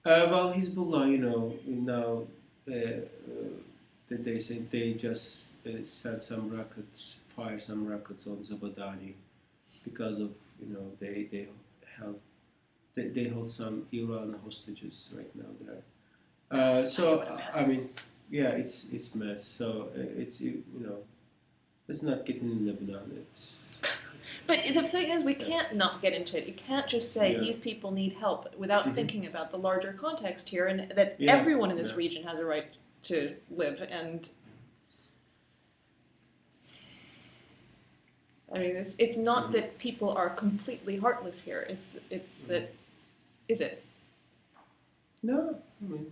Well, Hezbollah, now that they say they just sent some rockets, fire some rockets on Zabadani because of held they hold some Iran hostages right now there. What a I mess. mean, yeah, it's mess. So let's not get in Lebanon. It's But the thing is, we yeah, can't not get into it. You can't just say yeah, these people need help without hmm thinking about the larger context here, and that yeah, everyone in this yeah, region has a right to live. And I mean, it's not hmm that people are completely heartless here. It's hmm that is it. No, I mean,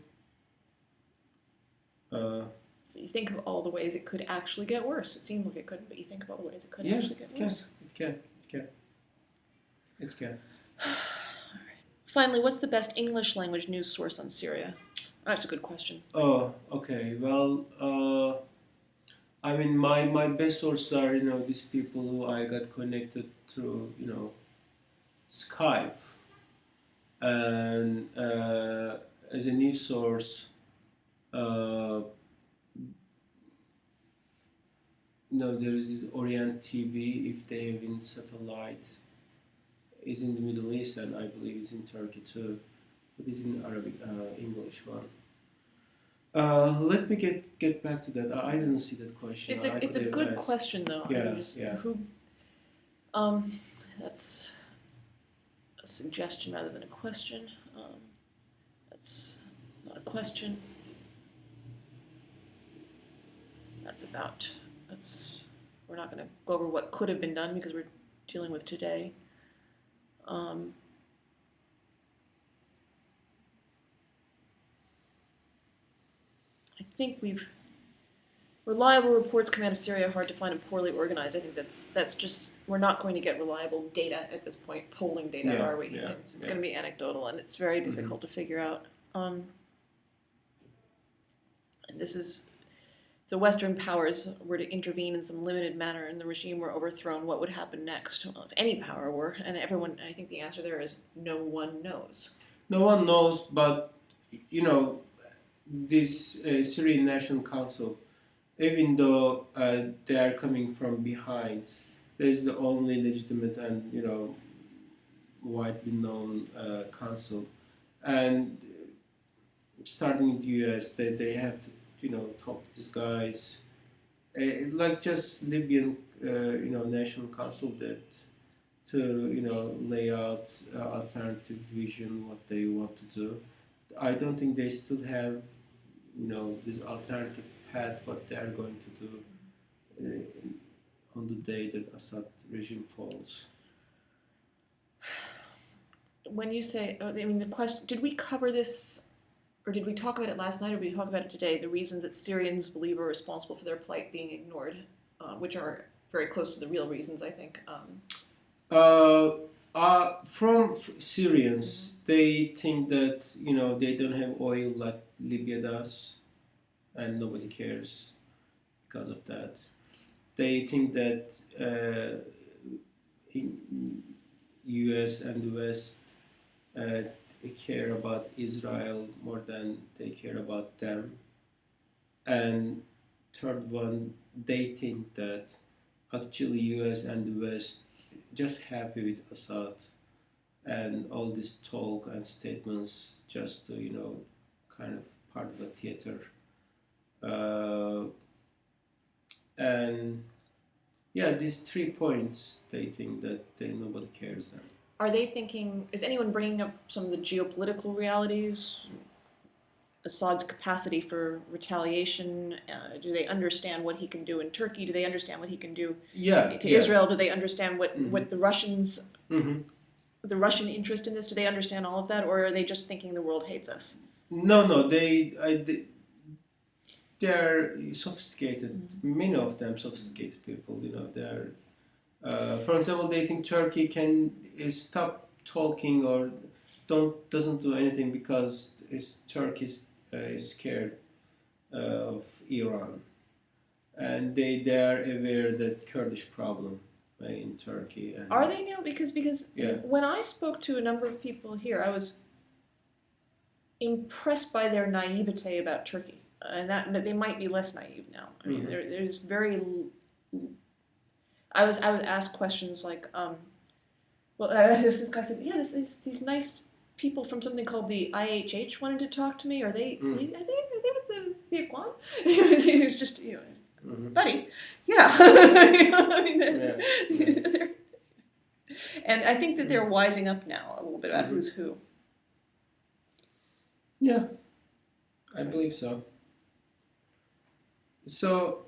uh, So you think of all the ways it could actually get worse. It seems like it couldn't, but you think of all the ways it could yeah, actually get it can, worse. it can, it can, it can. Finally, what's the best English language news source on Syria? That's a good question. Oh, okay. Well, I mean, my best sources are these people who I got connected through Skype, and as a news source, uh, there is this Orient TV if they have in satellite is in the Middle East, and I believe it's in Turkey too, but it's in Arabic English one. Let me get back to that. I didn't see that question. I It's could a have good asked. question though. I Yeah, mean, just yeah. who um that's a suggestion rather than a question. That's not a question. That's about that's we're not going to go over what could have been done because we're dealing with today. Um, I think we've reliable reports coming out of Syria are hard to find and poorly organized. I think that's just we're not going to get reliable data at this point, polling data, Yeah, are we? yeah, It's yeah. going to be anecdotal and it's very hmm difficult to figure out. And this is if the Western powers were to intervene in some limited manner and the regime were overthrown, what would happen next? Well, if any power were, and everyone, I think the answer there is no one knows. No one knows, but you know, this Syrian National Council, even though they are coming from behind, there's the only legitimate and widely known council, and starting in the U.S., they have to talk to these guys, like just Libyan National Council did to lay out alternative vision what they want to do. I don't think they still have this alternative path what they are going to do on the day that Assad regime falls. When you say, I mean, the question, did we cover this, or did we talk about it last night, or did we talk about it today? The reasons that Syrians believe are responsible for their plight being ignored, which are very close to the real reasons, I think. Uh, from Syrians, they think that they don't have oil like Libya does, and nobody cares because of that. They think that U.S. and the West uh, care about Israel more than they care about them. And third one, they think that actually U.S. and the West just happy with Assad and all this talk and statements just to, kind of part of a theater. Uh, and yeah, these 3 points, they think that nobody cares then. Are they thinking, is anyone bringing up some of the geopolitical realities? Assad's capacity for retaliation? Do they understand what he can do in Turkey? Do they understand what he can do Yeah, to yeah. Israel? Do they understand hmm what the Russians, hmm the Russian interest in this? Do they understand all of that, or are they just thinking the world hates us? No, no, they're sophisticated. Many of them sophisticated people. They're, for example, they think Turkey can stop talking or doesn't do anything because Turkey is scared of Iran, and they are aware that Kurdish problem in Turkey and Are they now? Because yeah. when I spoke to a number of people here, I was impressed by their naivete about Turkey, and that but they might be less naive now. I mean, there's very. I was asked questions like, well, this guy said, yeah, these nice people from something called the IHH wanted to talk to me. Are they with the Iguan? He was just, buddy, yeah. I mean, they're, and I think that they're wising up now a little bit about who's who. Yeah, I believe so. So,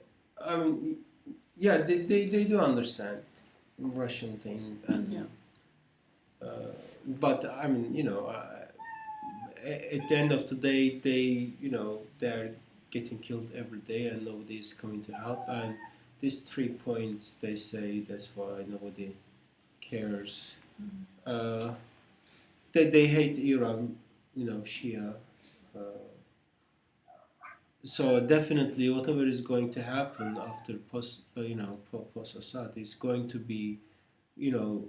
yeah, they do understand Russian thing, and but I mean, at the end of the day, they're getting killed every day, and nobody is coming to help. And these 3 points, they say that's why nobody cares. They hate Iran, Shia. Uh, so definitely, whatever is going to happen after post Assad is going to be, you know,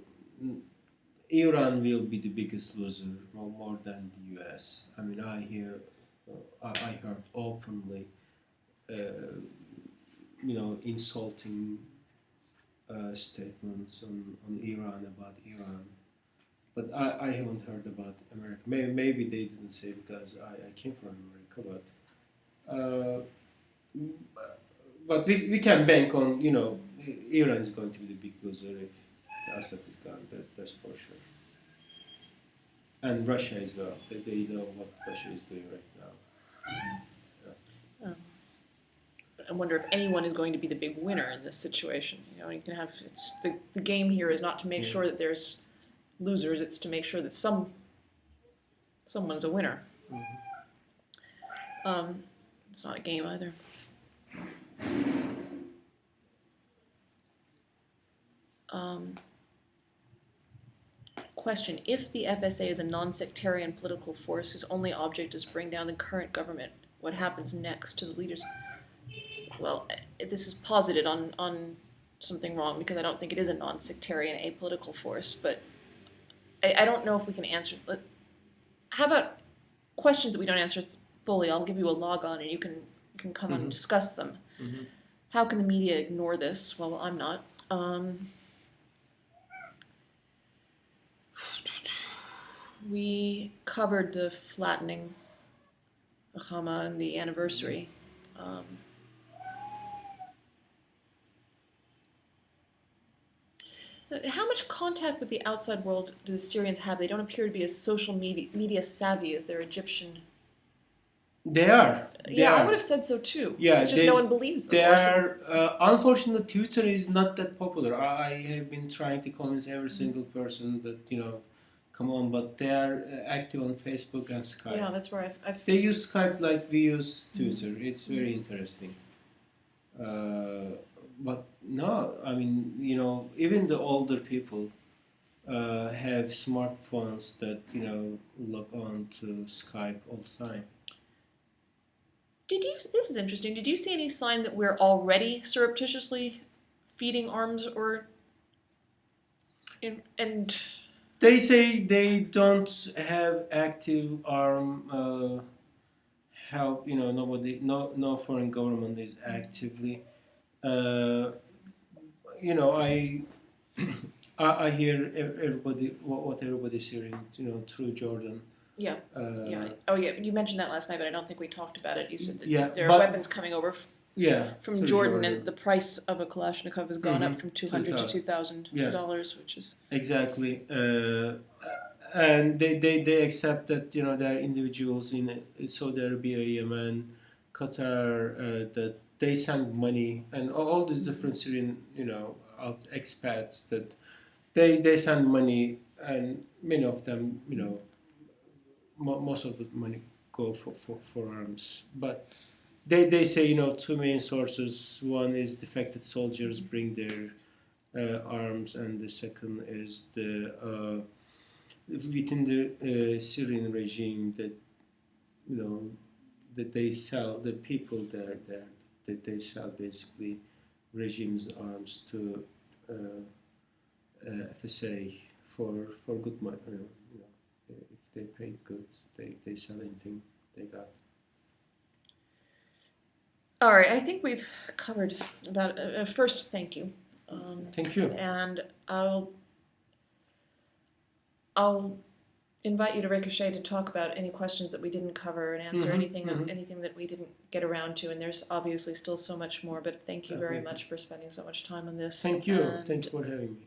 Iran will be the biggest loser, more than the U.S. I mean, I heard openly, insulting statements on Iran about Iran. But I haven't heard about America. Maybe they didn't say because I came from America, but we can bank on, Iran is going to be the big loser if Assad is gone. That's for sure. And Russia as well. They know what Russia is doing right now. Um, I wonder if anyone is going to be the big winner in this situation. You can have the game here is not to make sure that there's losers; it's to make sure that someone's a winner. It's not a game either. Question: if the FSA is a non-sectarian political force whose only object is to bring down the current government, what happens next to the leaders? Well, this is posited on something wrong because I don't think it is a non-sectarian apolitical force, but I don't know if we can answer. How about questions that we don't answer fully? I'll give you a log on and you can come on and discuss them. How can the media ignore this? Well, I'm not. We covered the flattening of Hama and the anniversary. How much contact with the outside world do the Syrians have? They don't appear to be as social media savvy as their Egyptian. They are. I would have said so too. Yeah, it's just no one believes them. They are. Unfortunately, Twitter is not that popular. I have been trying to convince every single person that come on, but they are active on Facebook and Skype. Yeah, that's where I've. They use Skype like we use Twitter. It's very interesting. But no, I mean, even the older people have smartphones that log on to Skype all the time. This is interesting. Did you see any sign that we're already surreptitiously feeding arms and they say they don't have active arm help. No foreign government is actively. I I hear everybody what everybody's hearing. Through Jordan. Yeah. Oh, yeah. You mentioned that last night, but I don't think we talked about it. You said that there are weapons coming over from Jordan, and the price of a Kalashnikov has gone up from $200 to $2,000, which is exactly. And they accept that there are individuals in Saudi Arabia, Yemen, Qatar that they send money, and all these different Syrian expats that they send money, and many of them most of the money go for arms. But they say two main sources. One is defected soldiers bring their arms, and the second is the within the Syrian regime that that they sell the people there that they sell basically regime's arms to FSA for good money. If they paid good. they sell anything they got. All right, I think we've covered about first. Thank you. Thank you. And I'll invite you to Ricochet to talk about any questions that we didn't cover and answer anything that we didn't get around to. And there's obviously still so much more. But thank you very Definitely. much for spending so much time on this. Thank you. And Thank you for having me.